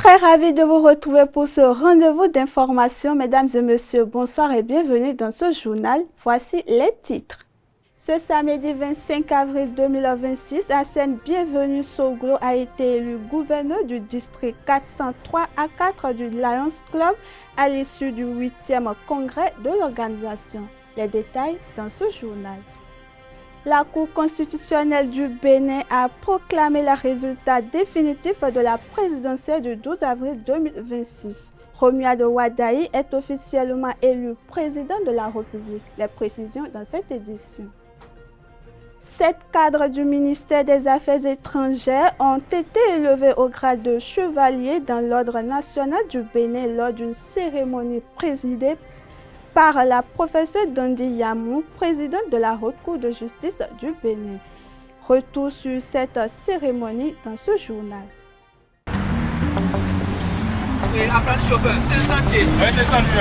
Très ravi de vous retrouver pour ce rendez-vous d'information. Mesdames et messieurs, bonsoir et bienvenue dans ce journal. Voici les titres. Ce samedi 25 avril 2026, Hassane Bienvenu Soglo a été élu gouverneur du district 403 à 4 du Lions Club à l'issue du 8e congrès de l'organisation. Les détails dans ce journal. La Cour constitutionnelle du Bénin a proclamé le résultat définitif de la présidentielle du 12 avril 2026. Romuald Wadaï est officiellement élu président de la République. Les précisions dans cette édition. 7 cadres du ministère des Affaires étrangères ont été élevés au grade de chevalier dans l'Ordre national du Bénin lors d'une cérémonie présidée par la professeure Dandi Yamou, présidente de la Haute Cour de justice du Bénin. Retour sur cette cérémonie dans ce journal. Apprendre chauffeur, c'est sentier. Oui, c'est sentier.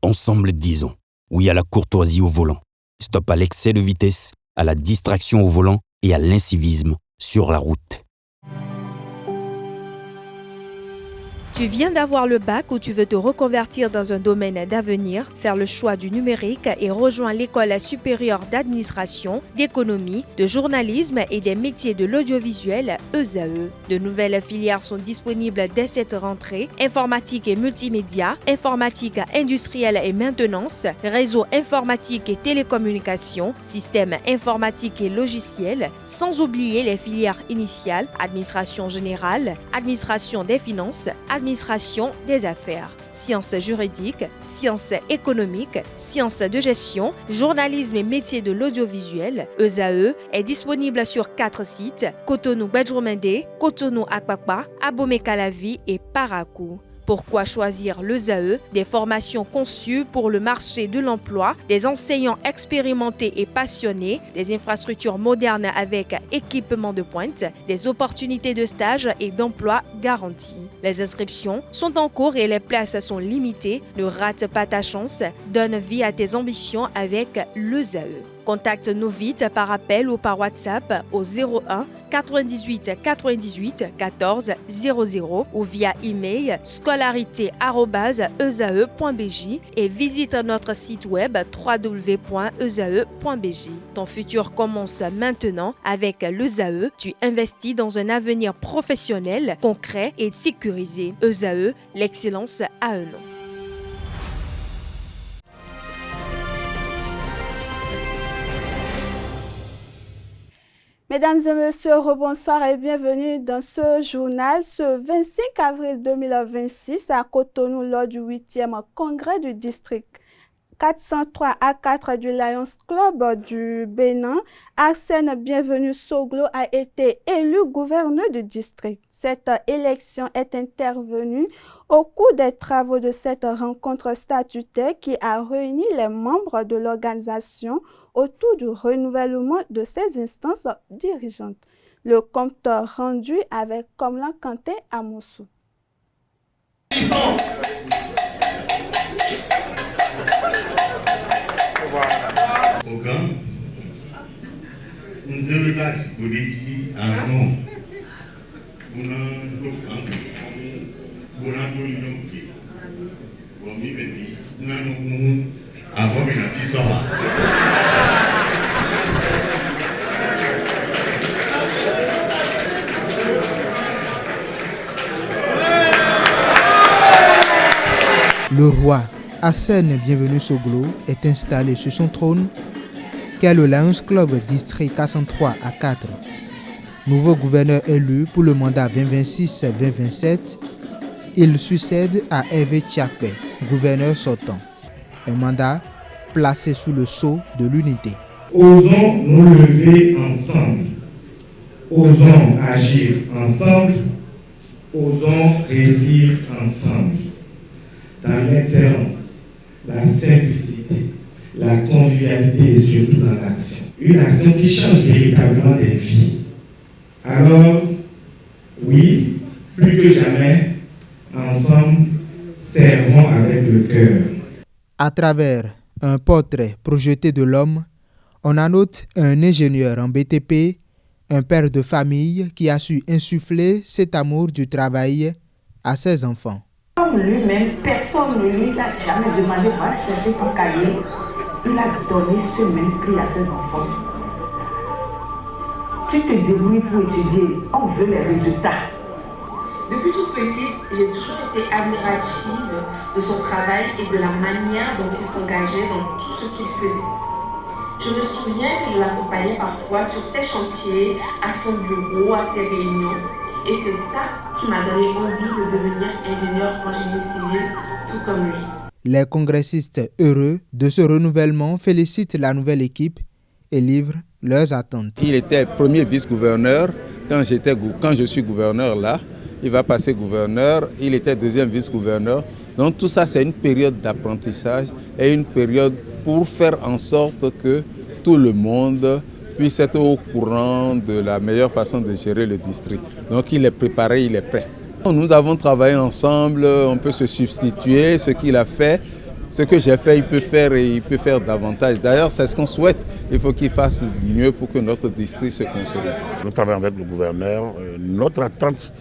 Ensemble, disons oui à la courtoisie au volant. Stop à l'excès de vitesse, à la distraction au volant et à l'incivisme sur la route. Tu viens d'avoir le bac ou tu veux te reconvertir dans un domaine d'avenir, faire le choix du numérique et rejoindre l'école supérieure d'administration, d'économie, de journalisme et des métiers de l'audiovisuel ESAE. De nouvelles filières sont disponibles dès cette rentrée: informatique et multimédia, informatique industrielle et maintenance, réseau informatique et télécommunications, système informatique et logiciel, sans oublier les filières initiales: administration générale, administration des finances, administration des affaires, sciences juridiques, sciences économiques, sciences de gestion, journalisme et métiers de l'audiovisuel. ESAE est disponible sur 4 sites: Cotonou-Badjoumendé, Cotonou-Akpakpa, Abomey-Calavi et Parakou. Pourquoi choisir l'ESAE? Des formations conçues pour le marché de l'emploi, des enseignants expérimentés et passionnés, des infrastructures modernes avec équipement de pointe, des opportunités de stage et d'emploi garanties. Les inscriptions sont en cours et les places sont limitées. Ne rate pas ta chance. Donne vie à tes ambitions avec l'ESAE. Contacte-nous vite par appel ou par WhatsApp au 01 98 98 14 00 ou via email scolarité@esae.bj et visite notre site web www.esae.bj. Ton futur commence maintenant avec l'ESAE. Tu investis dans un avenir professionnel, concret et sécurisé. ESAE, l'excellence à un nom. Mesdames et messieurs, rebonsoir et bienvenue dans ce journal. Ce 25 avril 2026 à Cotonou, lors du 8e congrès du district 403 à 4 du Lions Club du Bénin, Hassane Bienvenu Soglo a été élu gouverneur du district. Cette élection est intervenue au cours des travaux de cette rencontre statutaire qui a réuni les membres de l'organisation autour du renouvellement de ses instances dirigeantes. Le compte rendu avec Komlan Kanté à Moussou. Le roi Hassane Bienvenu Soglo est installé sur son trône, qu'est le Lions Club district 403 à 4. Nouveau gouverneur élu pour le mandat 2026-2027, Il succède à Hervé Tchakpe, gouverneur sortant. Un mandat placé sous le sceau de l'unité. Osons nous lever ensemble. Osons agir ensemble. Osons réussir ensemble. Dans l'excellence, la simplicité, la convivialité et surtout dans l'action. Une action qui change véritablement des vies. Alors, oui, plus que jamais, ensemble, servons avec le cœur. À travers un portrait projeté de l'homme, on annote un ingénieur en BTP, un père de famille qui a su insuffler cet amour du travail à ses enfants. Comme lui-même, personne ne lui a jamais demandé va chercher ton cahier. Il a donné ce même prix à ses enfants. Tu te débrouilles pour étudier, on veut les résultats. Depuis toute petite, j'ai toujours été admirative de son travail et de la manière dont il s'engageait dans tout ce qu'il faisait. Je me souviens que je l'accompagnais parfois sur ses chantiers, à son bureau, à ses réunions. Et c'est ça qui m'a donné envie de devenir ingénieur en génie civil, tout comme lui. Les congressistes heureux de ce renouvellement félicitent la nouvelle équipe et livrent leurs attentes. Il était premier vice-gouverneur quand je suis gouverneur là. Il va passer gouverneur, il était deuxième vice-gouverneur. Donc tout ça, c'est une période d'apprentissage et une période pour faire en sorte que tout le monde puisse être au courant de la meilleure façon de gérer le district. Donc il est préparé, il est prêt. Nous avons travaillé ensemble, on peut se substituer, ce qu'il a fait, ce que j'ai fait, il peut faire et il peut faire davantage. D'ailleurs, c'est ce qu'on souhaite. Il faut qu'il fasse mieux pour que notre district se consolide. Nous travaillons avec le gouverneur. Notre attente,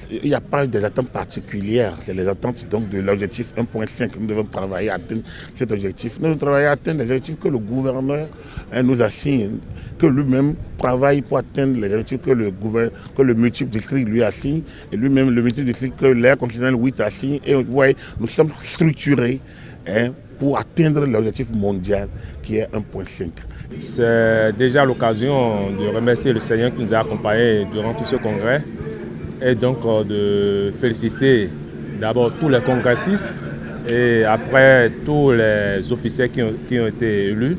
il n'y a pas des attentes particulières. C'est les attentes donc, de l'objectif 1.5. Nous devons travailler à atteindre cet objectif. Nous devons travailler à atteindre les objectifs que le gouverneur nous assigne, que lui-même travaille pour atteindre les objectifs que le multiple district lui assigne, et lui-même le multiple district que l'air constitutionnel 8 assigne. Et vous voyez, nous sommes structurés pour atteindre l'objectif mondial qui est 1.5. C'est déjà l'occasion de remercier le Seigneur qui nous a accompagnés durant tout ce congrès et donc de féliciter d'abord tous les congressistes et après tous les officiers qui ont été élus,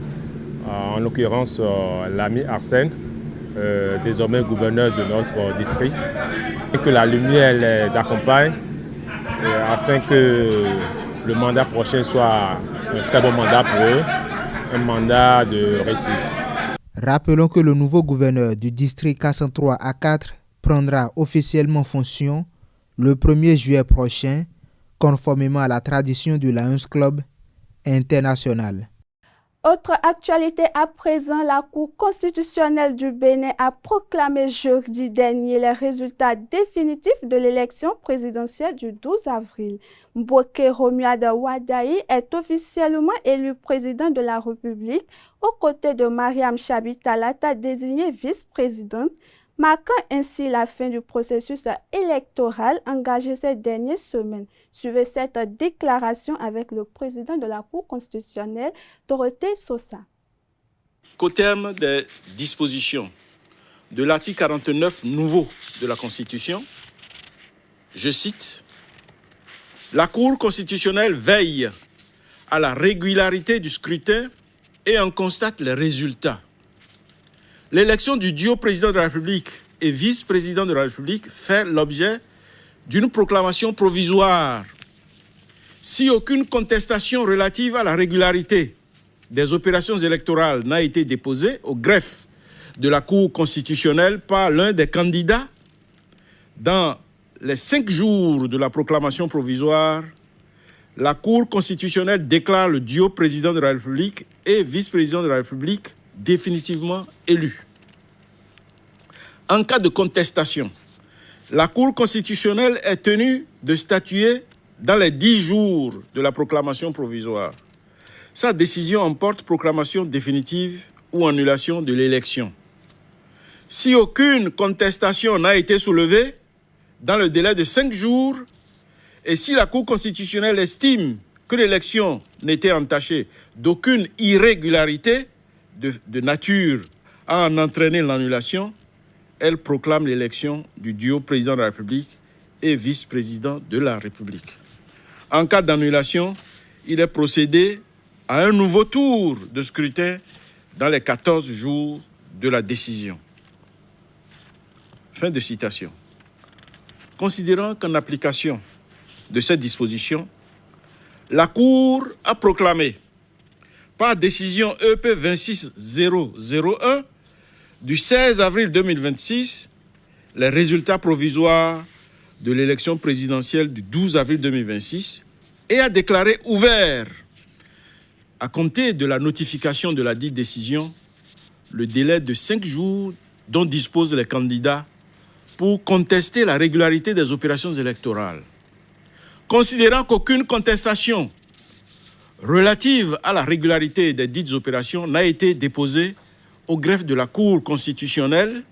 en l'occurrence l'ami Arsène, désormais gouverneur de notre district, et que la lumière les accompagne afin que le mandat prochain soit un très bon mandat pour eux, un mandat de réussite. Rappelons que le nouveau gouverneur du district K103 A4 prendra officiellement fonction le 1er juillet prochain, conformément à la tradition du Lions Club international. Autre actualité à présent, la Cour constitutionnelle du Bénin a proclamé jeudi dernier les résultats définitifs de l'élection présidentielle du 12 avril. Mboké Romuald Wadaï est officiellement élu président de la République aux côtés de Mariam Chabi Talata, désignée vice-présidente, marquant ainsi la fin du processus électoral engagé ces dernières semaines. Suivez cette déclaration avec le président de la Cour constitutionnelle, Dorothée Sosa. Qu'au terme des dispositions de l'article 49 nouveau de la Constitution, je cite, « La Cour constitutionnelle veille à la régularité du scrutin et en constate les résultats. L'élection du duo président de la République et vice-président de la République fait l'objet d'une proclamation provisoire. Si aucune contestation relative à la régularité des opérations électorales n'a été déposée au greffe de la Cour constitutionnelle par l'un des candidats, dans les 5 jours de la proclamation provisoire, la Cour constitutionnelle déclare le duo président de la République et vice-président de la République définitivement élu. En cas de contestation, la Cour constitutionnelle est tenue de statuer dans les 10 jours de la proclamation provisoire. Sa décision emporte proclamation définitive ou annulation de l'élection. Si aucune contestation n'a été soulevée dans le délai de 5 jours et si la Cour constitutionnelle estime que l'élection n'était entachée d'aucune irrégularité de nature à en entraîner l'annulation, elle proclame l'élection du duo président de la République et vice-président de la République. En cas d'annulation, il est procédé à un nouveau tour de scrutin dans les 14 jours de la décision. Fin de citation. Considérant qu'en application de cette disposition, la Cour a proclamé par décision EP 26001 du 16 avril 2026 les résultats provisoires de l'élection présidentielle du 12 avril 2026 et a déclaré ouvert, à compter de la notification de la dite décision, le délai de 5 jours dont disposent les candidats pour contester la régularité des opérations électorales. Considérant qu'aucune contestation relative à la régularité des dites opérations n'a été déposée au greffe de la Cour constitutionnelle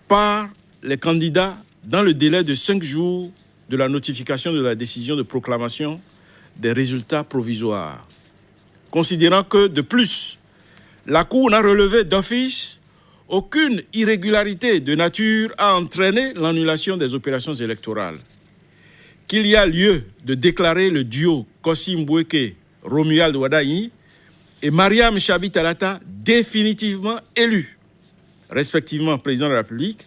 par les candidats dans le délai de 5 jours de la notification de la décision de proclamation des résultats provisoires. Considérant que, de plus, la Cour n'a relevé d'office aucune irrégularité de nature à entraîner l'annulation des opérations électorales, qu'il y a lieu de déclarer le duo Kossi Mbweke Romuald Wadayi et Mariam Chabi Talata définitivement élus, respectivement président de la République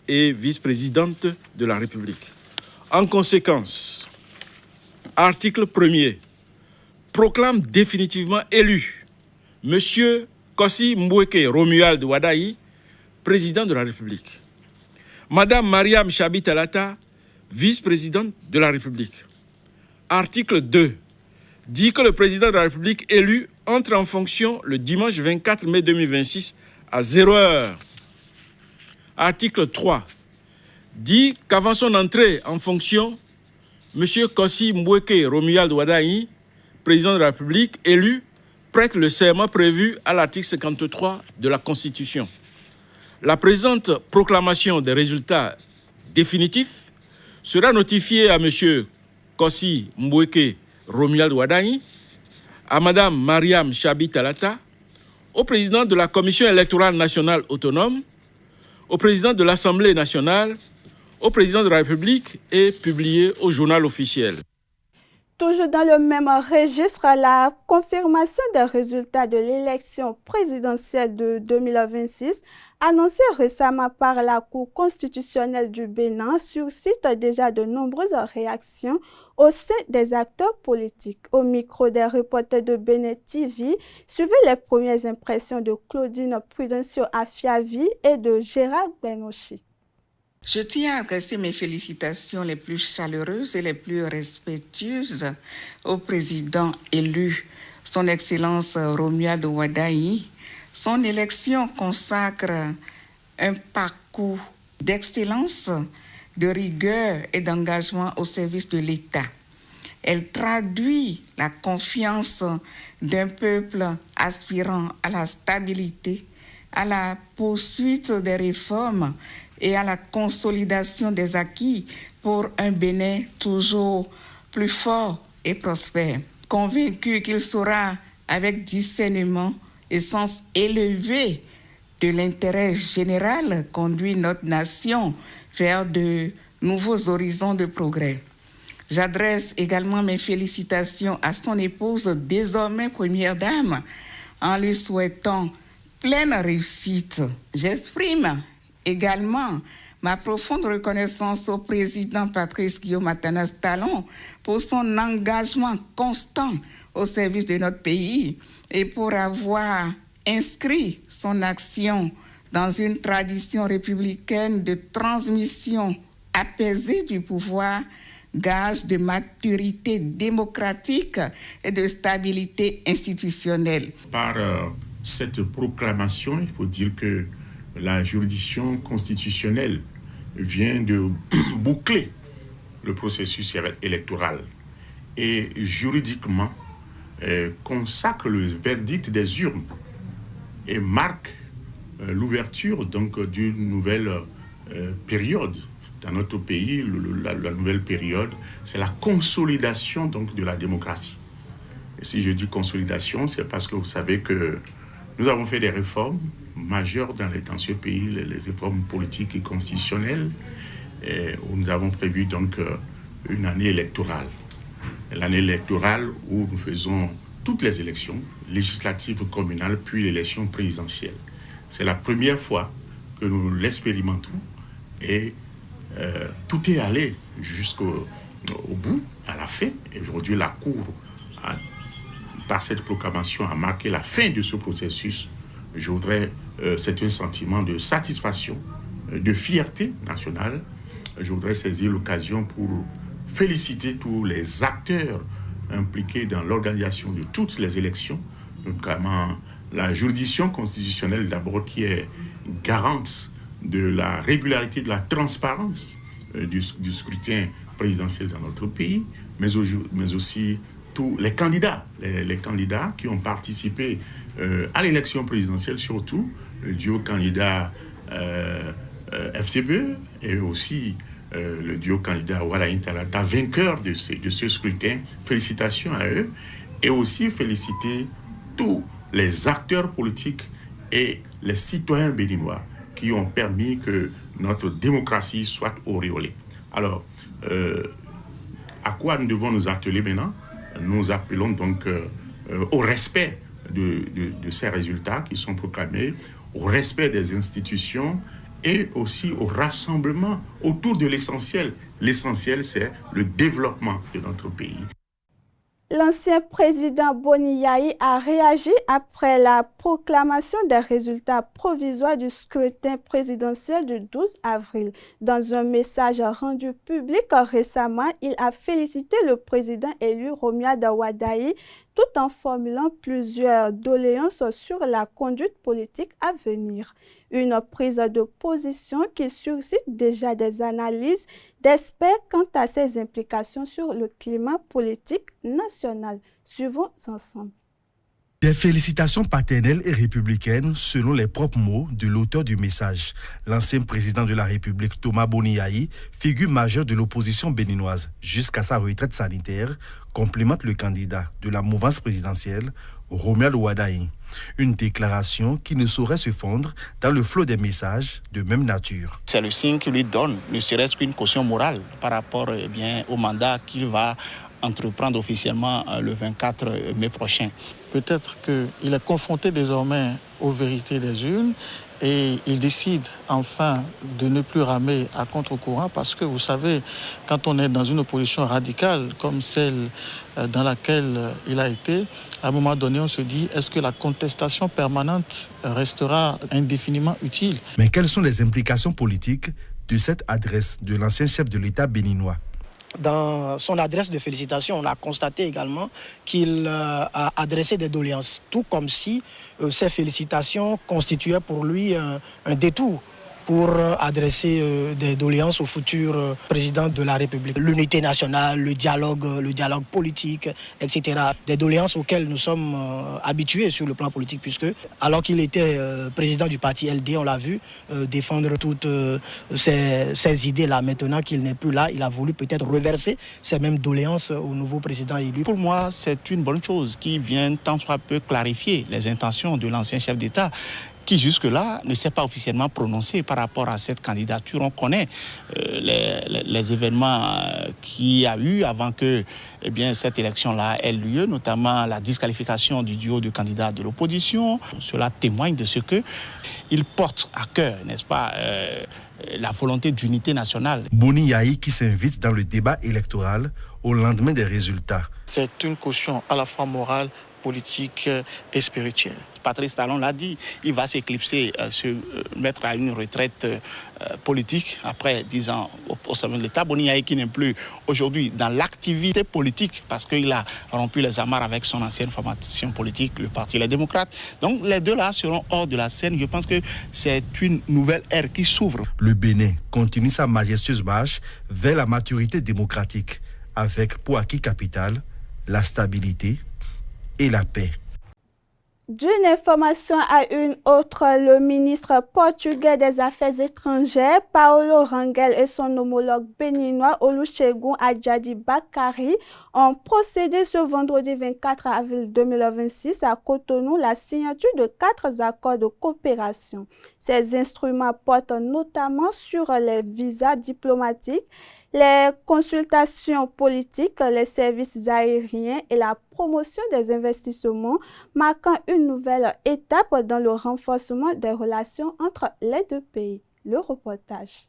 et vice-présidente de la République. En conséquence, article 1er proclame définitivement élu M. Kossi Mbweke Romuald Wadayi, président de la République. Madame Mariam Chabi Talata, vice-présidente de la République. Article 2 dit que le président de la République élu entre en fonction le dimanche 24 mai 2026 à 0h. Article 3 dit qu'avant son entrée en fonction, M. Kossi Mbweke Romuald Wadayi, président de la République élu, prête le serment prévu à l'article 53 de la Constitution. La présente proclamation des résultats définitifs sera notifiée à M. Kossi Mbweke Romuald Wadayi, à Mme Mariam Chabi Talata, au président de la Commission électorale nationale autonome, au président de l'Assemblée nationale, au président de la République et publié au journal officiel. Toujours dans le même registre, la confirmation des résultats de l'élection présidentielle de 2026, annoncée récemment par la Cour constitutionnelle du Bénin, suscite déjà de nombreuses réactions au sein des acteurs politiques. Au micro des reporters de Bénin TV, suivez les premières impressions de Claudine Prudencio Afiavi et de Gérard Benochi. Je tiens à adresser mes félicitations les plus chaleureuses et les plus respectueuses au président élu, son Excellence Romuald Wadayi. Son élection consacre un parcours d'excellence, de rigueur et d'engagement au service de l'État. Elle traduit la confiance d'un peuple aspirant à la stabilité, à la poursuite des réformes et à la consolidation des acquis pour un Bénin toujours plus fort et prospère. Convaincu qu'il saura, avec discernement et sens élevé de l'intérêt général, conduire notre nation vers de nouveaux horizons de progrès. J'adresse également mes félicitations à son épouse, désormais première dame, en lui souhaitant pleine réussite. J'exprime également ma profonde reconnaissance au président Patrice Guillaume Athanas Talon pour son engagement constant au service de notre pays et pour avoir inscrit son action dans une tradition républicaine de transmission apaisée du pouvoir, gage de maturité démocratique et de stabilité institutionnelle. Par cette proclamation, il faut dire que la juridiction constitutionnelle vient de boucler le processus électoral et juridiquement consacre le verdict des urnes et marque l'ouverture donc d'une nouvelle période dans notre pays. La nouvelle période, c'est la consolidation donc de la démocratie. Et si je dis consolidation, c'est parce que vous savez que nous avons fait des réformes majeures dans ce pays, les réformes politiques et constitutionnelles, où nous avons prévu donc une année électorale. L'année électorale où nous faisons toutes les élections, législatives, communales, puis l'élection présidentielle. C'est la première fois que nous l'expérimentons et tout est allé jusqu'au bout, à la fin. Et aujourd'hui, la Cour, par cette proclamation, a marqué la fin de ce processus. Je voudrais, c'est un sentiment de satisfaction, de fierté nationale. Je voudrais saisir l'occasion pour féliciter tous les acteurs impliqués dans l'organisation de toutes les élections, notamment la juridiction constitutionnelle d'abord qui est garante de la régularité, de la transparence du scrutin présidentiel dans notre pays, mais aussi tous les candidats, les candidats qui ont participé à l'élection présidentielle, surtout le duo candidat FCBE et aussi le duo candidat Wadaïn Talata, vainqueur de ce scrutin. Félicitations à eux et aussi féliciter tous les acteurs politiques et les citoyens béninois qui ont permis que notre démocratie soit auréolée. Alors, à quoi nous devons nous atteler maintenant? Nous appelons donc au respect de ces résultats qui sont proclamés, au respect des institutions et aussi au rassemblement autour de l'essentiel. L'essentiel, c'est le développement de notre pays. L'ancien président Boni Yayi a réagi après la proclamation des résultats provisoires du scrutin présidentiel du 12 avril. Dans un message rendu public récemment, il a félicité le président élu Romuald Wadayi tout en formulant plusieurs doléances sur la conduite politique à venir. Une prise de position qui suscite déjà des analyses d'experts quant à ses implications sur le climat politique national. Suivons ensemble. Des félicitations paternelles et républicaines selon les propres mots de l'auteur du message. L'ancien président de la République, Thomas Boni Yayi, figure majeure de l'opposition béninoise jusqu'à sa retraite sanitaire, complimente le candidat de la mouvance présidentielle, Romuald Wadayi. Une déclaration qui ne saurait se fondre dans le flot des messages de même nature. C'est le signe qu'il lui donne, ne serait-ce qu'une caution morale par rapport au mandat qu'il va entreprendre officiellement le 24 mai prochain. Peut-être qu'il est confronté désormais aux vérités des urnes et il décide enfin de ne plus ramer à contre-courant parce que vous savez, quand on est dans une opposition radicale comme celle dans laquelle il a été, à un moment donné on se dit est-ce que la contestation permanente restera indéfiniment utile? Mais quelles sont les implications politiques de cette adresse de l'ancien chef de l'État béninois? Dans son adresse de félicitations, on a constaté également qu'il a adressé des doléances, tout comme si ces félicitations constituaient pour lui un détour pour adresser des doléances au futur président de la République. L'unité nationale, le dialogue politique, etc. Des doléances auxquelles nous sommes habitués sur le plan politique, puisque alors qu'il était président du parti LD, on l'a vu défendre toutes ces idées-là. Maintenant qu'il n'est plus là, il a voulu peut-être reverser ces mêmes doléances au nouveau président élu. Pour moi, c'est une bonne chose qui vient tant soit peu clarifier les intentions de l'ancien chef d'État, qui jusque-là ne s'est pas officiellement prononcé par rapport à cette candidature. On connaît les événements qu'il y a eu avant que cette élection-là ait lieu, notamment la disqualification du duo de candidats de l'opposition. Cela témoigne de ce qu'il porte à cœur, n'est-ce pas, la volonté d'unité nationale. Boni Yayi qui s'invite dans le débat électoral au lendemain des résultats. C'est une caution à la fois morale, politique et spirituelle. Patrice Talon l'a dit, il va s'éclipser, se mettre à une retraite politique après 10 ans au sommet de l'État. Boni Yayi qui n'est plus aujourd'hui dans l'activité politique parce qu'il a rompu les amarres avec son ancienne formation politique, le Parti Les Démocrates. Donc les deux là seront hors de la scène. Je pense que c'est une nouvelle ère qui s'ouvre. Le Bénin continue sa majestueuse marche vers la maturité démocratique avec pour acquis capital la stabilité et la paix. D'une information à une autre, le ministre portugais des Affaires étrangères, Paulo Rangel, et son homologue béninois, Olusegun Adjadi Bakari, ont procédé ce vendredi 24 avril 2026 à Cotonou la signature de 4 accords de coopération. Ces instruments portent notamment sur les visas diplomatiques, les consultations politiques, les services aériens et la promotion des investissements, marquant une nouvelle étape dans le renforcement des relations entre les deux pays. Le reportage.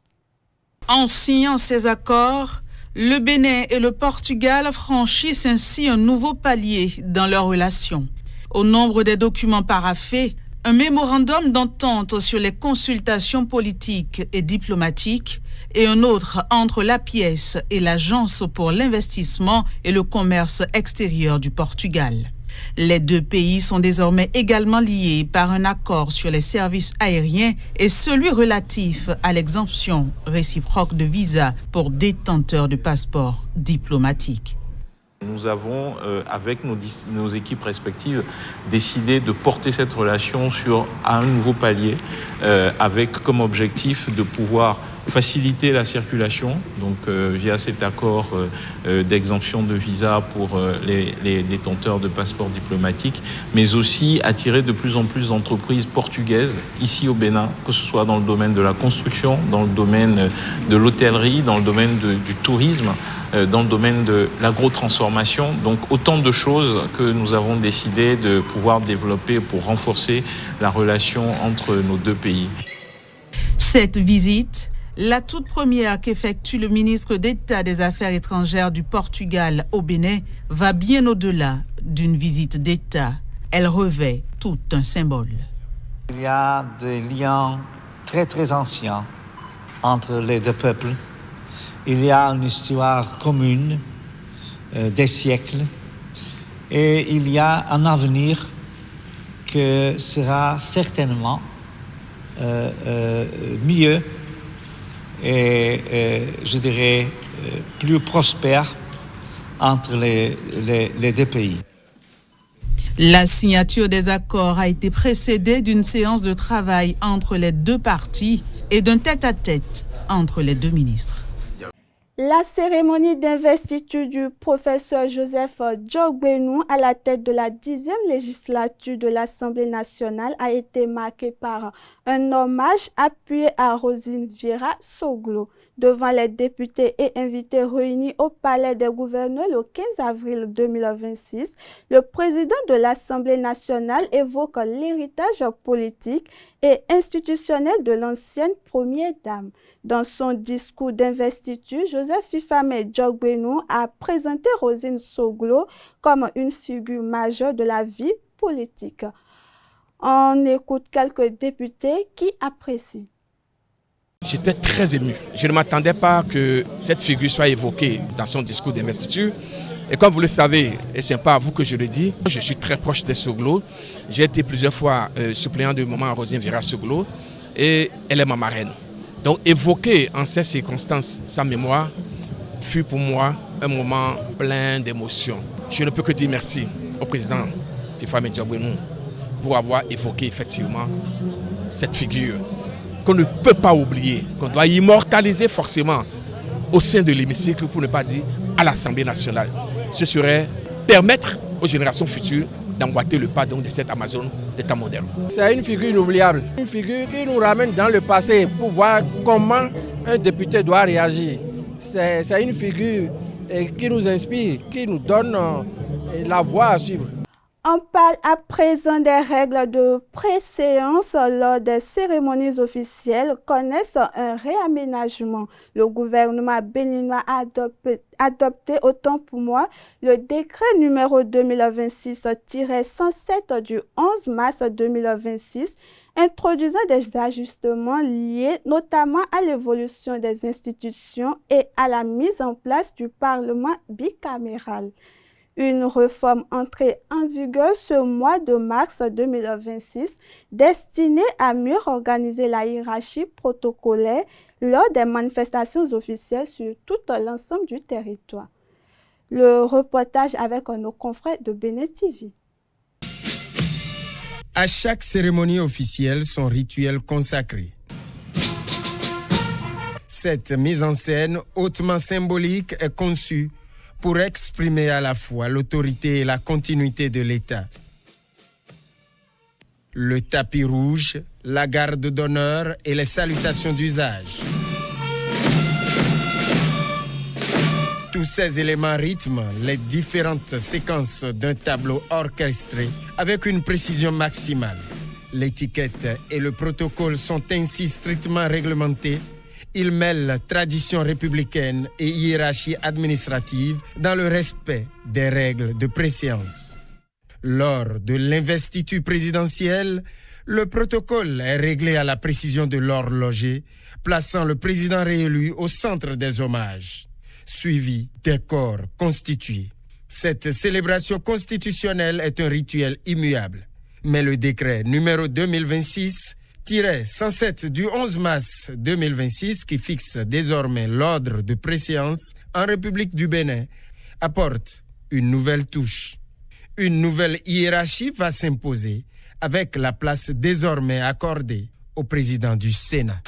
En signant ces accords, le Bénin et le Portugal franchissent ainsi un nouveau palier dans leurs relations. Au nombre des documents paraphés, un mémorandum d'entente sur les consultations politiques et diplomatiques et un autre entre la pièce et l'Agence pour l'investissement et le commerce extérieur du Portugal. Les deux pays sont désormais également liés par un accord sur les services aériens et celui relatif à l'exemption réciproque de visa pour détenteurs de passeports diplomatiques. Nous avons, avec nos équipes respectives, décidé de porter cette relation à un nouveau palier, avec comme objectif de pouvoir faciliter la circulation, donc via cet accord d'exemption de visa pour les détenteurs de passeports diplomatiques, mais aussi attirer de plus en plus d'entreprises portugaises ici au Bénin, que ce soit dans le domaine de la construction, dans le domaine de l'hôtellerie, dans le domaine du tourisme, dans le domaine de l'agrotransformation. Donc autant de choses que nous avons décidé de pouvoir développer pour renforcer la relation entre nos deux pays. Cette visite, la toute première qu'effectue le ministre d'État des Affaires étrangères du Portugal au Bénin, va bien au-delà d'une visite d'État. Elle revêt tout un symbole. Il y a des liens très très anciens entre les deux peuples. Il y a une histoire commune des siècles et il y a un avenir qui sera certainement mieux et je dirais plus prospère entre les deux pays. La signature des accords a été précédée d'une séance de travail entre les deux parties et d'un tête-à-tête entre les deux ministres. La cérémonie d'investiture du professeur Joseph Djogbenou à la tête de la 10e législature de l'Assemblée nationale a été marquée par un hommage appuyé à Rosine Vieira Soglo. Devant les députés et invités réunis au Palais des gouverneurs le 15 avril 2026, le président de l'Assemblée nationale évoque l'héritage politique et institutionnel de l'ancienne première dame. Dans son discours d'investiture, Joseph Fifame Djogbenou a présenté Rosine Soglo comme une figure majeure de la vie politique. On écoute quelques députés qui apprécient. J'étais très ému. Je ne m'attendais pas que cette figure soit évoquée dans son discours d'investiture. Et comme vous le savez, et ce n'est pas à vous que je le dis, je suis très proche des Soglo. J'ai été plusieurs fois suppléant de maman Rosine Vieira Soglo et elle est ma marraine. Donc évoquer en ces circonstances sa mémoire fut pour moi un moment plein d'émotions. Je ne peux que dire merci au président Fifame Djogbenou pour avoir évoqué effectivement cette figure qu'on ne peut pas oublier, qu'on doit immortaliser forcément au sein de l'hémicycle, pour ne pas dire à l'Assemblée nationale. Ce serait permettre aux générations futures d'emboîter le pas de cette Amazone des temps modernes. C'est une figure inoubliable, une figure qui nous ramène dans le passé pour voir comment un député doit réagir. C'est une figure qui nous inspire, qui nous donne la voie à suivre. On parle à présent des règles de préséance lors des cérémonies officielles connaissent un réaménagement. Le gouvernement béninois a adopté, autant pour moi, le décret numéro 2026-107 du 11 mars 2026, introduisant des ajustements liés notamment à l'évolution des institutions et à la mise en place du Parlement bicaméral. Une réforme entrée en vigueur ce mois de mars 2026 destinée à mieux organiser la hiérarchie protocolaire lors des manifestations officielles sur tout l'ensemble du territoire. Le reportage avec nos confrères de Bénin TV. À chaque cérémonie officielle, son rituel consacré. Cette mise en scène hautement symbolique est conçue pour exprimer à la fois l'autorité et la continuité de l'État. Le tapis rouge, la garde d'honneur et les salutations d'usage. Tous ces éléments rythment les différentes séquences d'un tableau orchestré avec une précision maximale. L'étiquette et le protocole sont ainsi strictement réglementés. Ils mêlent tradition républicaine et hiérarchie administrative dans le respect des règles de préséance. Lors de l'investiture présidentielle, le protocole est réglé à la précision de l'horloger, plaçant le président réélu au centre des hommages, suivi des corps constitués. Cette célébration constitutionnelle est un rituel immuable, mais le décret numéro 2026-107 du 11 mars 2026 qui fixe désormais l'ordre de préséance en République du Bénin apporte une nouvelle touche. Une nouvelle hiérarchie va s'imposer avec la place désormais accordée au président du Sénat.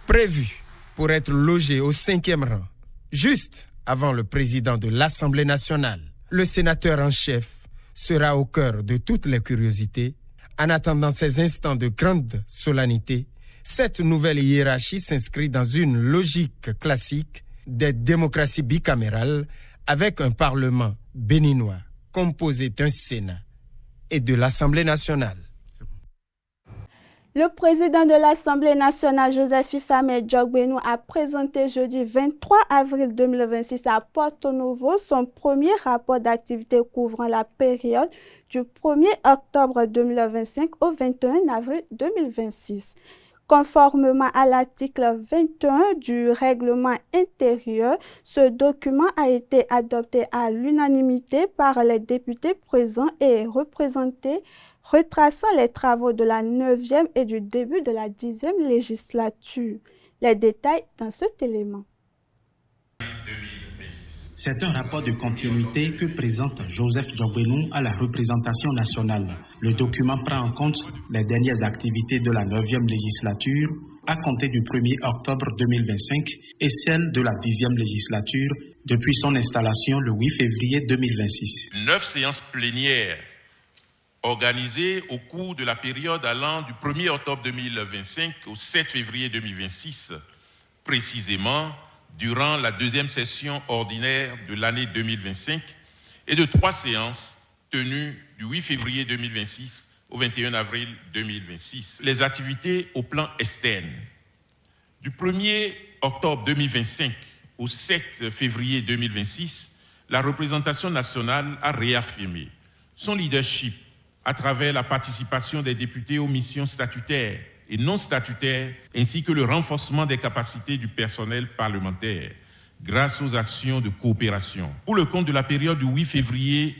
Prévu pour être logé au 5e rang, juste avant le président de l'Assemblée nationale, le sénateur en chef sera au cœur de toutes les curiosités. En attendant ces instants de grande solennité, cette nouvelle hiérarchie s'inscrit dans une logique classique des démocraties bicamérales avec un parlement béninois composé d'un Sénat et de l'Assemblée nationale. Le président de l'Assemblée nationale, Joseph Ifame Djogbenou, a présenté jeudi 23 avril 2026 à Porto Novo son premier rapport d'activité couvrant la période du 1er octobre 2025 au 21 avril 2026. Conformément à l'article 21 du règlement intérieur, ce document a été adopté à l'unanimité par les députés présents et représentés, retraçant les travaux de la 9e et du début de la 10e législature. Les détails dans cet élément. C'est un rapport de continuité que présente Joseph Djogbenou à la représentation nationale. Le document prend en compte les dernières activités de la 9e législature à compter du 1er octobre 2025 et celles de la 10e législature depuis son installation le 8 février 2026. 9 séances plénières organisées au cours de la période allant du 1er octobre 2025 au 7 février 2026, précisément durant la deuxième session ordinaire de l'année 2025 et de 3 séances tenues du 8 février 2026 au 21 avril 2026. Les activités au plan externe. Du 1er octobre 2025 au 7 février 2026, la représentation nationale a réaffirmé son leadership à travers la participation des députés aux missions statutaires et non statutaires, ainsi que le renforcement des capacités du personnel parlementaire grâce aux actions de coopération. Pour le compte de la période du 8 février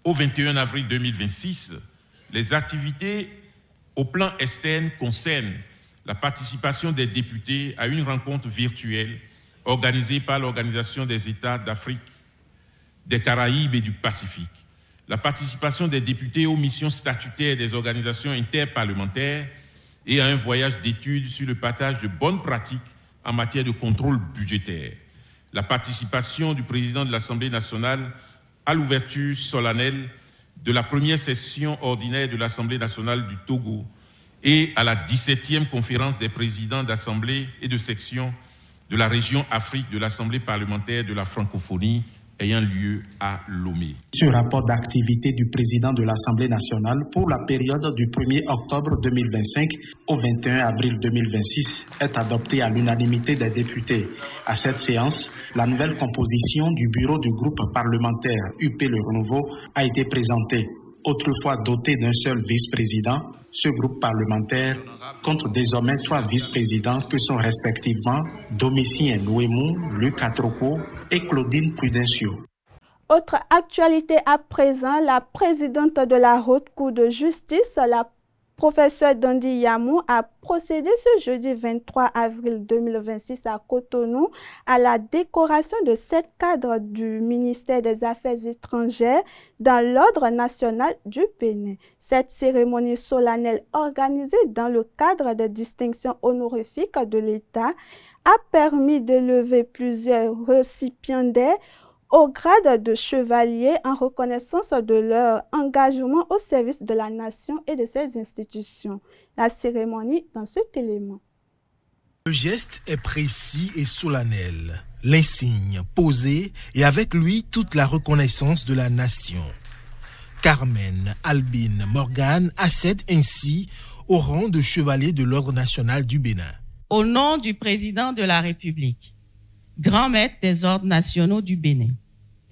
au 21 avril 2026, les activités au plan externe concernent la participation des députés à une rencontre virtuelle organisée par l'Organisation des États d'Afrique, des Caraïbes et du Pacifique, la participation des députés aux missions statutaires des organisations interparlementaires et à un voyage d'études sur le partage de bonnes pratiques en matière de contrôle budgétaire, la participation du président de l'Assemblée nationale à l'ouverture solennelle de la première session ordinaire de l'Assemblée nationale du Togo et à la 17e conférence des présidents d'Assemblée et de section de la région Afrique de l'Assemblée parlementaire de la francophonie ayant lieu à Lomé. Ce rapport d'activité du président de l'Assemblée nationale pour la période du 1er octobre 2025 au 21 avril 2026 est adopté à l'unanimité des députés. À cette séance, la nouvelle composition du bureau du groupe parlementaire UP Le Renouveau a été présentée. Autrefois doté d'un seul vice-président, ce groupe parlementaire compte désormais 3 vice-présidents que sont respectivement Domitien Nouemou, Luc Atroko et Claudine Prudencio. Autre actualité à présent, la présidente de la Haute Cour de justice, la Professeur Dandy Yamou a procédé ce jeudi 23 avril 2026 à Cotonou à la décoration de 7 cadres du ministère des Affaires étrangères dans l'Ordre national du Bénin. Cette cérémonie solennelle organisée dans le cadre des distinctions honorifiques de l'État a permis de lever plusieurs récipiendaires au grade de chevalier en reconnaissance de leur engagement au service de la nation et de ses institutions. La cérémonie dans cet élément. Le geste est précis et solennel. L'insigne posé et avec lui toute la reconnaissance de la nation. Carmen Albine Morgan accède ainsi au rang de chevalier de l'Ordre national du Bénin. Au nom du président de la République, grand maître des ordres nationaux du Bénin,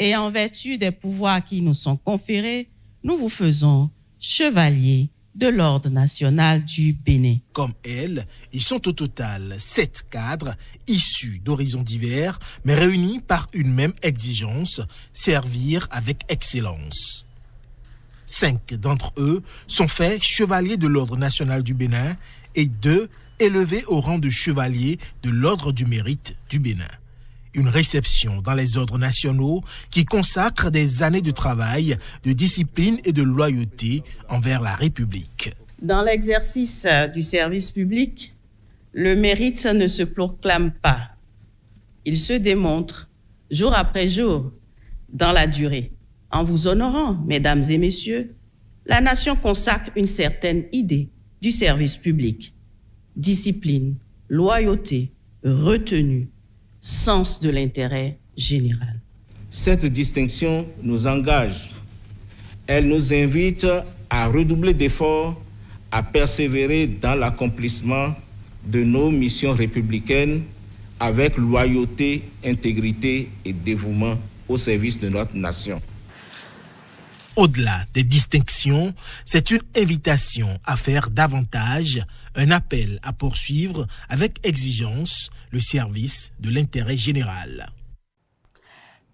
et en vertu des pouvoirs qui nous sont conférés, nous vous faisons chevalier de l'Ordre national du Bénin. Comme elle, ils sont au total 7 cadres issus d'horizons divers, mais réunis par une même exigence, servir avec excellence. 5 d'entre eux sont faits chevaliers de l'Ordre national du Bénin et 2 élevés au rang de chevalier de l'Ordre du mérite du Bénin. Une réception dans les ordres nationaux qui consacre des années de travail, de discipline et de loyauté envers la République. Dans l'exercice du service public, le mérite ne se proclame pas. Il se démontre jour après jour dans la durée. En vous honorant, mesdames et messieurs, la nation consacre une certaine idée du service public. Discipline, loyauté, retenue, sens de l'intérêt général. Cette distinction nous engage. Elle nous invite à redoubler d'efforts, à persévérer dans l'accomplissement de nos missions républicaines avec loyauté, intégrité et dévouement au service de notre nation. Au-delà des distinctions, c'est une invitation à faire davantage, un appel à poursuivre avec exigence le service de l'intérêt général.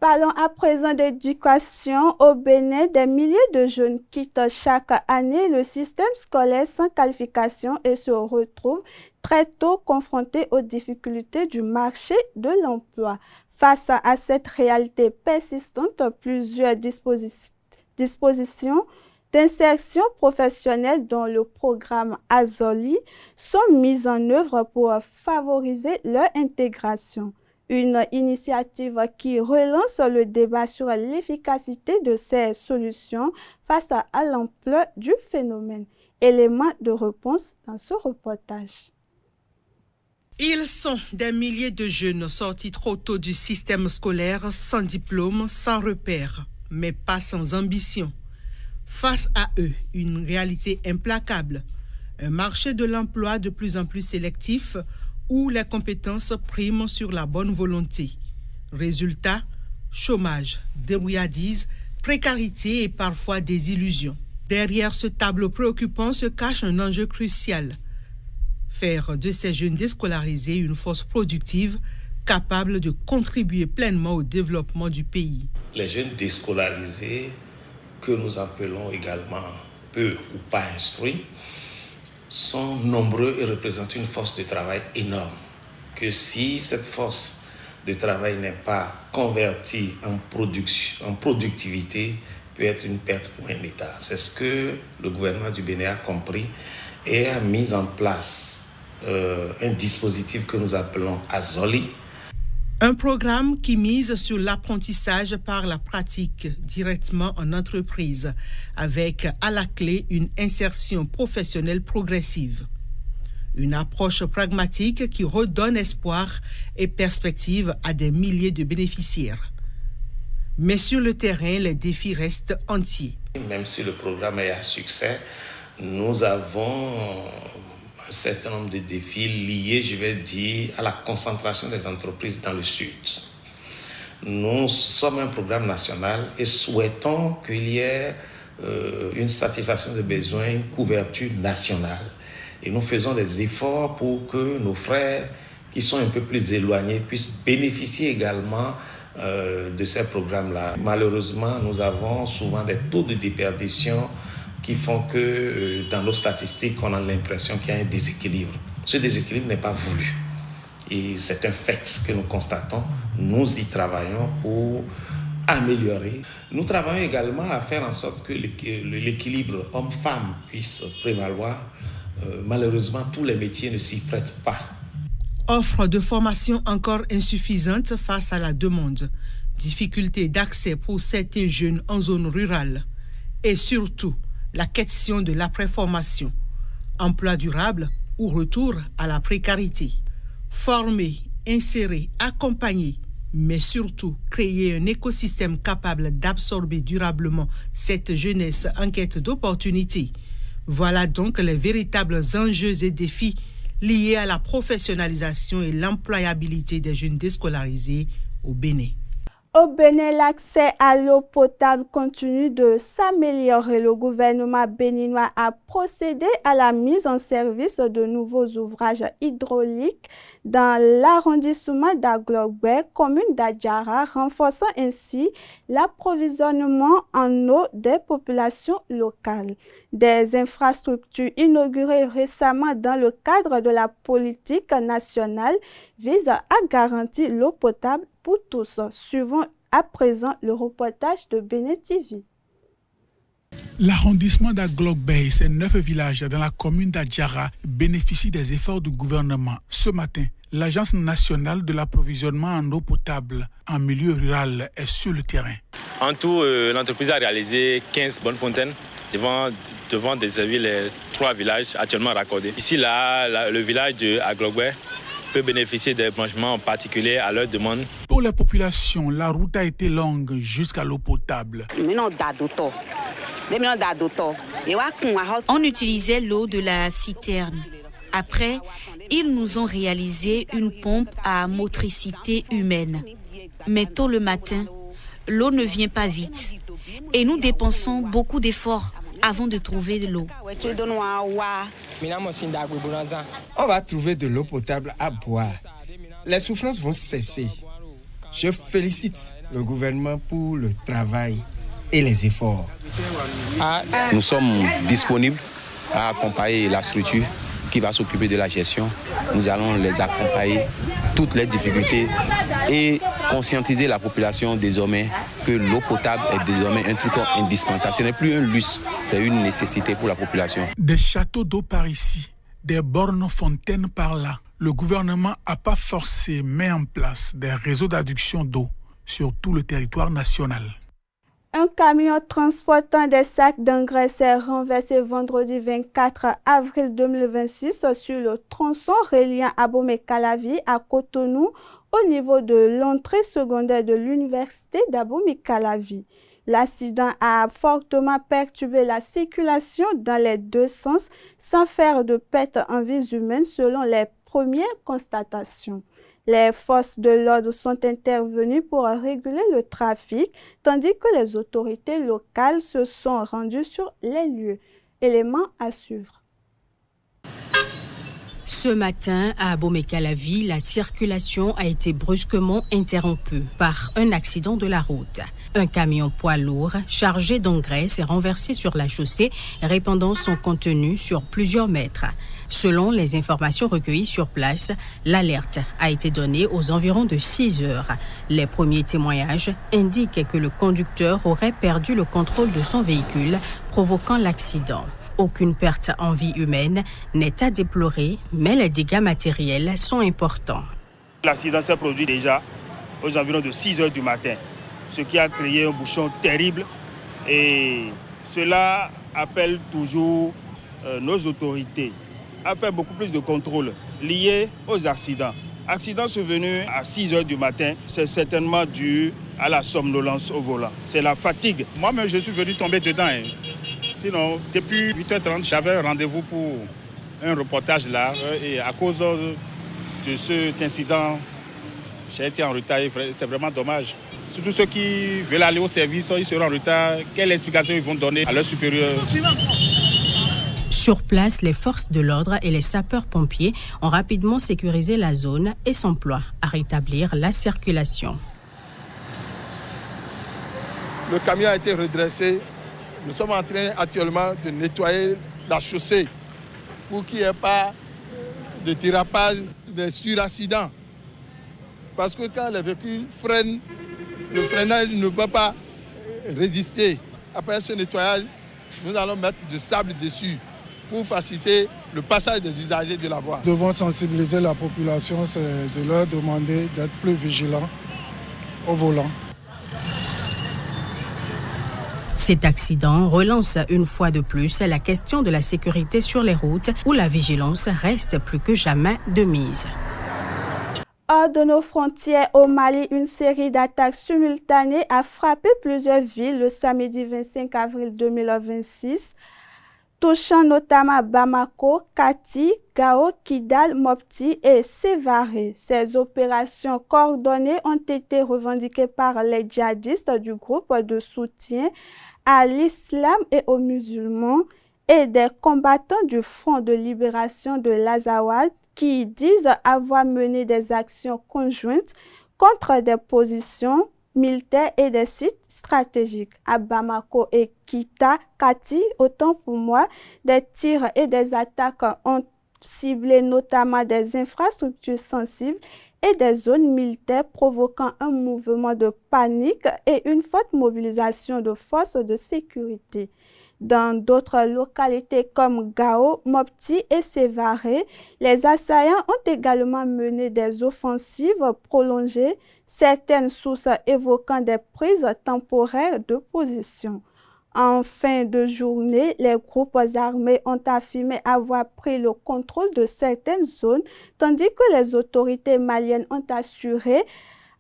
Parlons à présent d'éducation. Au Bénin, des milliers de jeunes quittent chaque année le système scolaire sans qualification et se retrouvent très tôt confrontés aux difficultés du marché de l'emploi. Face à cette réalité persistante, plusieurs dispositions d'insertion professionnelle dont le programme Azoli sont mises en œuvre pour favoriser leur intégration. Une initiative qui relance le débat sur l'efficacité de ces solutions face à l'ampleur du phénomène. Élément de réponse dans ce reportage. Ils sont des milliers de jeunes sortis trop tôt du système scolaire sans diplôme, sans repère, mais pas sans ambition. Face à eux, une réalité implacable, un marché de l'emploi de plus en plus sélectif où les compétences priment sur la bonne volonté. Résultat, chômage, débrouillardise, précarité et parfois désillusion. Derrière ce tableau préoccupant se cache un enjeu crucial. Faire de ces jeunes déscolarisés une force productive capable de contribuer pleinement au développement du pays. Les jeunes déscolarisés, que nous appelons également peu ou pas instruits, sont nombreux et représentent une force de travail énorme. Que si cette force de travail n'est pas convertie en productivité, peut être une perte pour un État. C'est ce que le gouvernement du Bénin a compris et a mis en place un dispositif que nous appelons Azoli. Un programme qui mise sur l'apprentissage par la pratique directement en entreprise, avec à la clé une insertion professionnelle progressive. Une approche pragmatique qui redonne espoir et perspective à des milliers de bénéficiaires. Mais sur le terrain, les défis restent entiers. Même si le programme est à succès, nous avons un certain nombre de défis liés, je vais dire, à la concentration des entreprises dans le Sud. Nous sommes un programme national et souhaitons qu'il y ait une satisfaction des besoins, une couverture nationale. Et nous faisons des efforts pour que nos frères qui sont un peu plus éloignés puissent bénéficier également de ces programmes-là. Malheureusement, nous avons souvent des taux de déperdition qui font que dans nos statistiques, on a l'impression qu'il y a un déséquilibre. Ce déséquilibre n'est pas voulu. Et c'est un fait que nous constatons. Nous y travaillons pour améliorer. Nous travaillons également à faire en sorte que l'équilibre homme-femme puisse prévaloir. Malheureusement, tous les métiers ne s'y prêtent pas. Offre de formation encore insuffisante face à la demande. Difficulté d'accès pour certains jeunes en zone rurale. Et surtout, la question de l'après-formation. Emploi durable ou retour à la précarité. Former, insérer, accompagner, mais surtout créer un écosystème capable d'absorber durablement cette jeunesse en quête d'opportunités. Voilà donc les véritables enjeux et défis liés à la professionnalisation et l'employabilité des jeunes déscolarisés au Bénin. Au Bénin, l'accès à l'eau potable continue de s'améliorer. Le gouvernement béninois a procédé à la mise en service de nouveaux ouvrages hydrauliques dans l'arrondissement d'Aglogbe, commune d'Adjara, renforçant ainsi l'approvisionnement en eau des populations locales. Des infrastructures inaugurées récemment dans le cadre de la politique nationale visent à garantir l'eau potable pour tous. Suivons à présent le reportage de Bénin TV. L'arrondissement d'Aglogbe et ses 9 villages dans la commune d'Adjara bénéficient des efforts du gouvernement. Ce matin, l'Agence nationale de l'approvisionnement en eau potable en milieu rural est sur le terrain. En tout, l'entreprise a réalisé 15 bonnes fontaines devant desservir les 3 villages actuellement raccordés. Ici, le village d'Aglogbe peut bénéficier des branchements particuliers à leur demande. Pour la population, la route a été longue jusqu'à l'eau potable. On utilisait l'eau de la citerne. Après, ils nous ont réalisé une pompe à motricité humaine. Mais tôt le matin, l'eau ne vient pas vite. Et nous dépensons beaucoup d'efforts avant de trouver de l'eau. On va trouver de l'eau potable à boire. Les souffrances vont cesser. Je félicite le gouvernement pour le travail et les efforts. Nous sommes disponibles à accompagner la structure qui va s'occuper de la gestion. Nous allons les accompagner, toutes les difficultés et conscientiser la population désormais que l'eau potable est désormais un truc indispensable. Ce n'est plus un luxe, c'est une nécessité pour la population. Des châteaux d'eau par ici, des bornes fontaines par là. Le gouvernement n'a pas forcé, met en place des réseaux d'adduction d'eau sur tout le territoire national. Un camion transportant des sacs d'engrais s'est renversé vendredi 24 avril 2026 sur le tronçon reliant Abomey-Calavi à Cotonou au niveau de l'entrée secondaire de l'université d'Abomey-Calavi. L'accident a fortement perturbé la circulation dans les deux sens sans faire de perte en vies humaines selon les premières constatations. Les forces de l'ordre sont intervenues pour réguler le trafic, tandis que les autorités locales se sont rendues sur les lieux. Élément à suivre. Ce matin, à Abomey-Calavi, la circulation a été brusquement interrompue par un accident de la route. Un camion poids lourd chargé d'engrais s'est renversé sur la chaussée, répandant son contenu sur plusieurs mètres. Selon les informations recueillies sur place, l'alerte a été donnée aux environs de 6 heures. Les premiers témoignages indiquent que le conducteur aurait perdu le contrôle de son véhicule, provoquant l'accident. Aucune perte en vie humaine n'est à déplorer, mais les dégâts matériels sont importants. L'accident s'est produit déjà aux environs de 6 heures du matin, ce qui a créé un bouchon terrible et cela appelle toujours nos autorités à faire beaucoup plus de contrôles liés aux accidents. Accident survenu à 6 heures du matin, c'est certainement dû à la somnolence au volant. C'est la fatigue. Moi-même, je suis venu tomber dedans. Sinon, depuis 8h30, j'avais un rendez-vous pour un reportage là. Et à cause de cet incident, j'ai été en retard. C'est vraiment dommage. Surtout ceux qui veulent aller au service, ils seront en retard. Quelle explication ils vont donner à leurs supérieurs? Sur place, les forces de l'ordre et les sapeurs-pompiers ont rapidement sécurisé la zone et s'emploient à rétablir la circulation. Le camion a été redressé Nous sommes en train actuellement de nettoyer la chaussée pour qu'il n'y ait pas de dérapage, de suraccidents. Parce que quand les véhicules freinent, le freinage ne peut pas résister. Après ce nettoyage, nous allons mettre du sable dessus pour faciliter le passage des usagers de la voie. Nous devons sensibiliser la population, c'est de leur demander d'être plus vigilants au volant. Cet accident relance une fois de plus la question de la sécurité sur les routes où la vigilance reste plus que jamais de mise. Hors de nos frontières au Mali, une série d'attaques simultanées a frappé plusieurs villes le samedi 25 avril 2026, touchant notamment Bamako, Kati, Gao, Kidal, Mopti et Sévaré. Ces opérations coordonnées ont été revendiquées par les djihadistes du groupe de soutien à l'islam et aux musulmans et des combattants du Front de libération de l'Azawad qui disent avoir mené des actions conjointes contre des positions militaires et des sites stratégiques. À Bamako et Kati, autant pour moi, des tirs et des attaques ont ciblé notamment des infrastructures sensibles et des zones militaires, provoquant un mouvement de panique et une forte mobilisation de forces de sécurité. Dans d'autres localités comme Gao, Mopti et Sévaré, les assaillants ont également mené des offensives prolongées, certaines sources évoquant des prises temporaires de position. En fin de journée, les groupes armés ont affirmé avoir pris le contrôle de certaines zones, tandis que les autorités maliennes ont assuré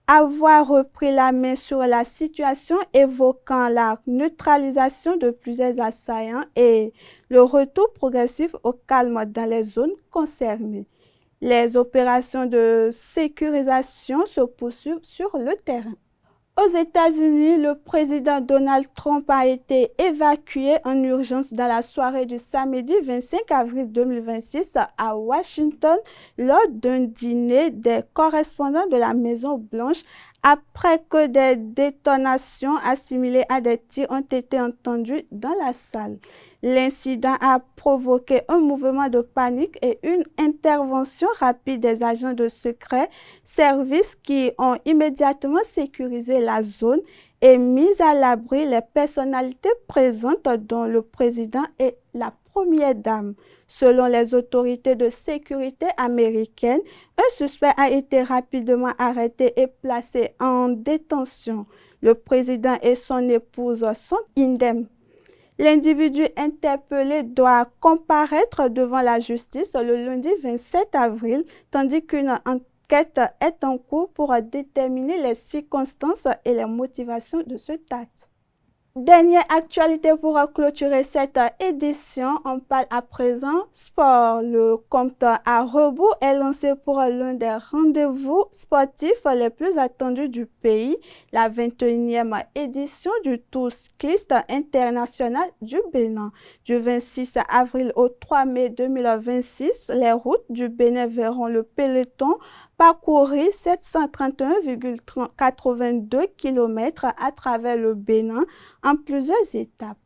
avoir repris la main sur la situation, évoquant la neutralisation de plusieurs assaillants et le retour progressif au calme dans les zones concernées. Les opérations de sécurisation se poursuivent sur le terrain. Aux États-Unis, le président Donald Trump a été évacué en urgence dans la soirée du samedi 25 avril 2026 à Washington lors d'un dîner des correspondants de la Maison-Blanche après que des détonations assimilées à des tirs ont été entendues dans la salle. L'incident a provoqué un mouvement de panique et une intervention rapide des agents de secret service qui ont immédiatement sécurisé la zone et mis à l'abri les personnalités présentes dont le président et la première dame. Selon les autorités de sécurité américaines, un suspect a été rapidement arrêté et placé en détention. Le président et son épouse sont indemnes. L'individu interpellé doit comparaître devant la justice le lundi 27 avril, tandis qu'une enquête est en cours pour déterminer les circonstances et les motivations de cet acte. Dernière actualité pour clôturer cette édition, on parle à présent sport. Le compte à rebours est lancé pour l'un des rendez-vous sportifs les plus attendus du pays, la 21e édition du Tour cycliste international du Bénin. Du 26 avril au 3 mai 2026, les routes du Bénin verront le peloton parcourir 731,82 km à travers le Bénin en plusieurs étapes.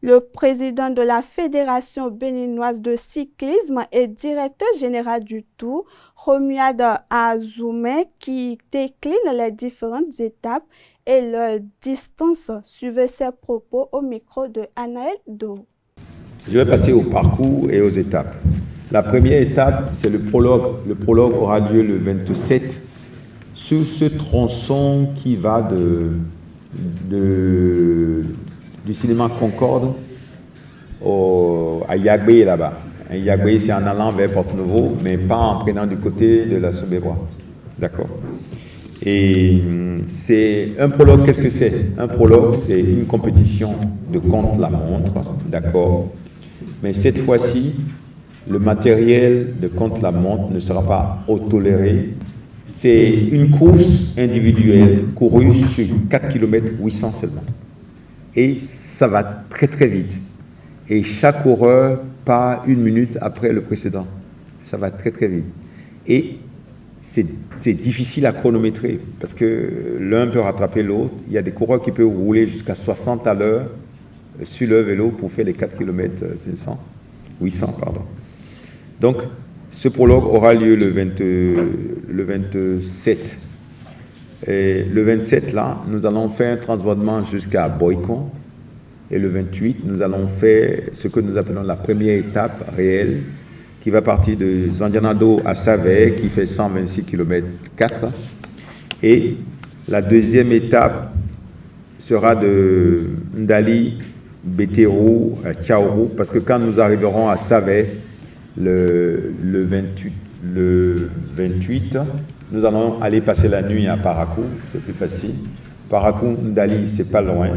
Le président de la Fédération béninoise de cyclisme et directeur général du Tour, Romuald Azoumé, qui décline les différentes étapes et leurs distances, suivait ses propos au micro de Anaël Do. Je vais passer au parcours et aux étapes. La première étape, c'est le prologue. Le prologue aura lieu le 27 sur ce tronçon qui va du cinéma Concorde à Yagbé là-bas. Yagbé, c'est en allant vers Porte-Nouveau, mais pas en prenant du côté de la Sobébois. D'accord. Et c'est un prologue, qu'est-ce que c'est? Un prologue, c'est une compétition de contre-la-montre, d'accord. Mais cette fois-ci, le matériel de contre-la-montre ne sera pas autotoléré. C'est une course individuelle courue sur 4 km 800 seulement. Et ça va très très vite. Et chaque coureur part 1 minute après le précédent. Ça va très très vite. Et c'est difficile à chronométrer parce que l'un peut rattraper l'autre. Il y a des coureurs qui peuvent rouler jusqu'à 60 à l'heure sur leur vélo pour faire les 4 km 800, pardon. Donc, ce prologue aura lieu le 27. Et le 27, là, nous allons faire un transbordement jusqu'à Boikon. Et le 28, nous allons faire ce que nous appelons la première étape réelle, qui va partir de Zandianado à Savay, qui fait 126 km 4. Et la deuxième étape sera de Ndali, Betero, à Tchaourou, parce que quand nous arriverons à Savay, le 28, nous allons aller passer la nuit à Parakou, c'est plus facile. Parakou, Ndali, c'est pas loin.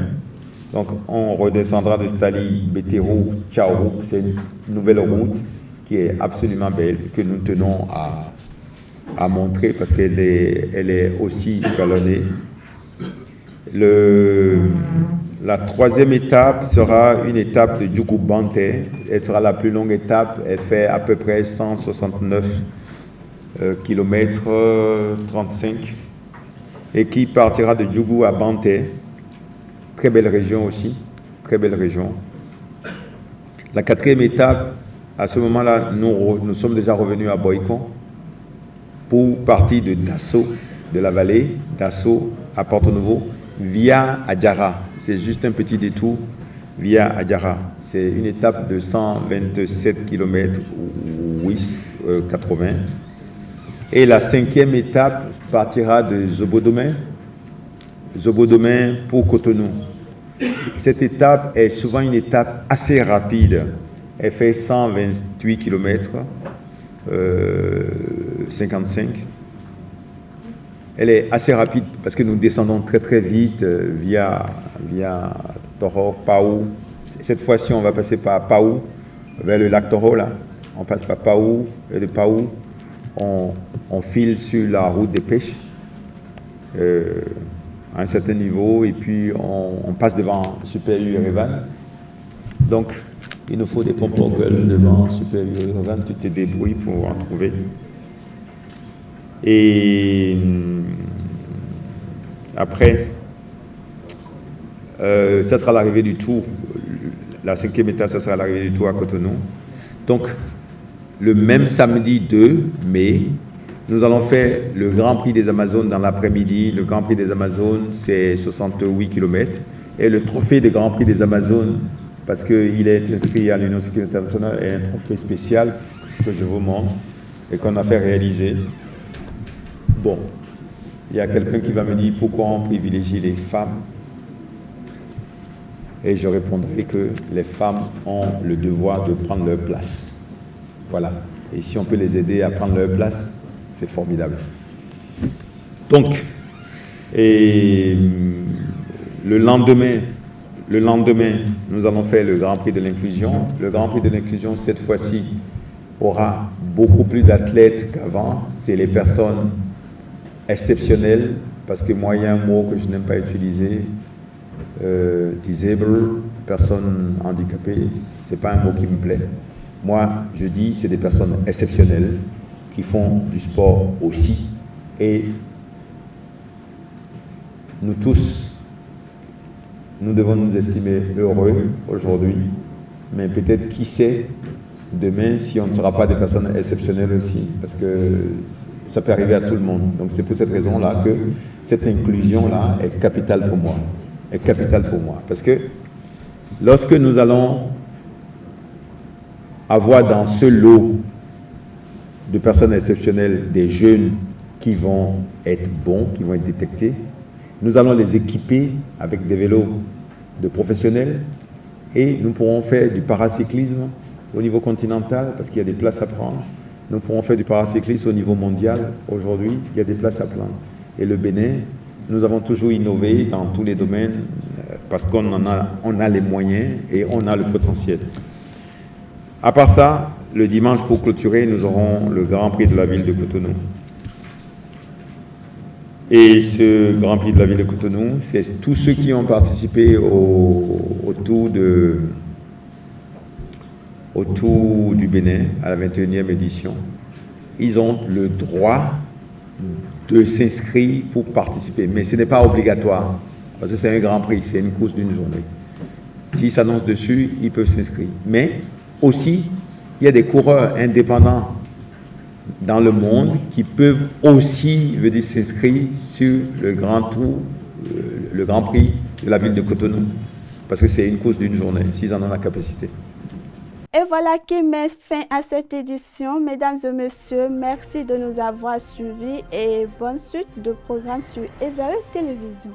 Donc, on redescendra de Stali, Betero, Tchaourou. C'est une nouvelle route qui est absolument belle, que nous tenons à montrer parce qu'elle est aussi jalonnée. La troisième étape sera une étape de Djougou-Bante. Elle sera la plus longue étape. Elle fait à peu près 169 km 35 et qui partira de Djougou à Bante. Très belle région aussi, très belle région. La quatrième étape, à ce moment-là, nous sommes déjà revenus à Boikon pour partir de Dasso, de la vallée, Dasso à Porto Novo, via Adjara. C'est juste un petit détour via Adjara. C'est une étape de 127 km 80. Et la cinquième étape partira de Zobodomé pour Cotonou. Cette étape est souvent une étape assez rapide. Elle fait 128 km 55. Elle est assez rapide parce que nous descendons très très vite via Toro, Paou. Cette fois-ci, on va passer par Paou, vers le lac Toro, là. On passe par Paou, et de Paou, on file sur la route des pêches à un certain niveau, et puis on passe devant Super U Erevan. Donc, il nous faut des pompes au gueule devant Super U Erevan, tu te débrouilles pour en trouver. Et après, ça sera l'arrivée du Tour. La cinquième étape, ça sera l'arrivée du Tour à Cotonou. Donc, le même samedi 2 mai, nous allons faire le Grand Prix des Amazones dans l'après-midi. Le Grand Prix des Amazones, c'est 68 km. Et le trophée des Grand Prix des Amazones, parce qu'il est inscrit à l'Union sécurité internationale, est un trophée spécial que je vous montre et qu'on a fait réaliser. Bon, il y a quelqu'un qui va me dire pourquoi on privilégie les femmes. Et je répondrai que les femmes ont le devoir de prendre leur place. Voilà. Et si on peut les aider à prendre leur place, c'est formidable. Donc, et le lendemain, nous allons faire le Grand Prix de l'inclusion. Le Grand Prix de l'inclusion, cette fois-ci, aura beaucoup plus d'athlètes qu'avant. C'est les personnes exceptionnelles, parce que moi, il y a un mot que je n'aime pas utiliser, disabled, personnes handicapées, c'est pas un mot qui me plaît. Moi, je dis, c'est des personnes exceptionnelles qui font du sport aussi. Et nous tous, nous devons nous estimer heureux aujourd'hui, mais peut-être qui sait demain si on ne sera pas des personnes exceptionnelles aussi, parce que ça peut arriver à tout le monde. Donc c'est pour cette raison-là que cette inclusion-là est capitale pour moi. Est capitale pour moi. Parce que lorsque nous allons avoir dans ce lot de personnes exceptionnelles des jeunes qui vont être bons, qui vont être détectés, nous allons les équiper avec des vélos de professionnels et nous pourrons faire du paracyclisme au niveau continental parce qu'il y a des places à prendre. Nous pourrons faire du paracyclisme au niveau mondial. Aujourd'hui, il y a des places à prendre. Et le Bénin, nous avons toujours innové dans tous les domaines parce qu'on a les moyens et on a le potentiel. À part ça, le dimanche, pour clôturer, nous aurons le Grand Prix de la ville de Cotonou. Et ce Grand Prix de la ville de Cotonou, c'est tous ceux qui ont participé au tour du Bénin, à la 21e édition. Ils ont le droit de s'inscrire pour participer, mais ce n'est pas obligatoire, parce que c'est un Grand Prix, c'est une course d'une journée. S'ils s'annoncent dessus, ils peuvent s'inscrire. Mais aussi, il y a des coureurs indépendants dans le monde qui peuvent aussi s'inscrire sur le Grand Tour, le Grand Prix de la ville de Cotonou, parce que c'est une course d'une journée, s'ils en ont la capacité. Et voilà qui met fin à cette édition. Mesdames et messieurs, merci de nous avoir suivis et bonne suite de programmes sur Ezra Télévision.